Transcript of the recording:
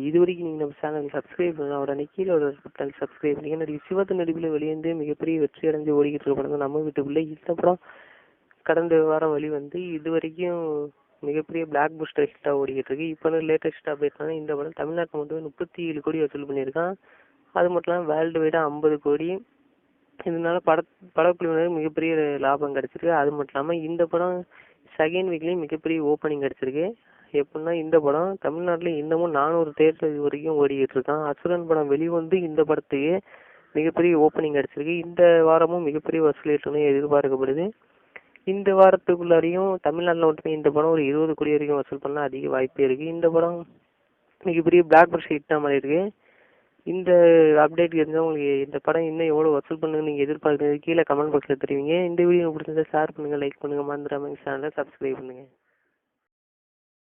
இதுவரைக்கும் நீங்கள் நம்ம சேனல் சப்ஸ்கிரைப் பண்ணலாம். உடனே கீழே ஒரு பட்டன் சப்ஸ்கிரைப் பண்ணி. என்னுடைய சிவத்து நடிப்பில் வெளியேந்து மிகப்பெரிய வெற்றி அடைஞ்சு ஓடிக்கிட்டு இருக்க படம் தான் நம்ம வீட்டுக்குள்ளே. இந்த படம் கடந்த வாரம் வெளிவந்து இது வரைக்கும் மிகப்பெரிய பிளாக் புஸ்டர் ஹிட்டாக ஓடிக்கிட்டு இருக்கு. இப்போ லேட்டஸ்ட் அப்டேட்னா இந்த படம் தமிழ்நாட்டில் மட்டும் 37 கோடி வசூல் பண்ணியிருக்கான். அது மட்டும் இல்லாமல் வேர்ல்டு வைடாக 50 கோடி. இதனால படக்குழுவினருக்கு மிகப்பெரிய லாபம் கிடச்சிருக்கு. அது மட்டும் இல்லாமல் இந்த படம் செகண்ட் வீக்லேயும் மிகப்பெரிய ஓப்பனிங் கிடச்சிருக்கு. எப்படின்னா இந்த படம் தமிழ்நாட்டில் இன்னமும் 400 தேட்டர் இது வரைக்கும் ஓடிக்கிட்டு இருக்கான். அசுரன் படம் வெளிவந்து இந்த படத்துக்கு மிகப்பெரிய ஓப்பனிங் கிடச்சிருக்கு. இந்த வாரமும் மிகப்பெரிய வசூல் ஈட்டணும்னு எதிர்பார்க்கப்படுது. இந்த வாரத்துக்குள்ளாரையும் தமிழ்நாட்டில் மட்டுமே இந்த படம் ஒரு 20 கோடி வரைக்கும் வசூல் பண்ண அதிக வாய்ப்பே இருக்குது. இந்த படம் மிகப்பெரிய பிளாக் பஸ்டர் ஹிட்டாக மாதிரி இருக்குது. இந்த அப்டேட் இருந்தால் உங்களுக்கு இந்த படம் இன்னும் எவ்வளோ வசூல் பண்ணுங்க நீங்கள் எதிர்பார்க்குறது கீழே கமெண்ட் பாக்ஸில் தெரிவிங்க. இந்த வீடியோ பிடிச்சிருந்தா ஷேர் பண்ணுங்கள், லைக் பண்ணுங்கள், மறந்துடாமல் சேனலை சப்ஸ்கிரைப் பண்ணுங்கள்.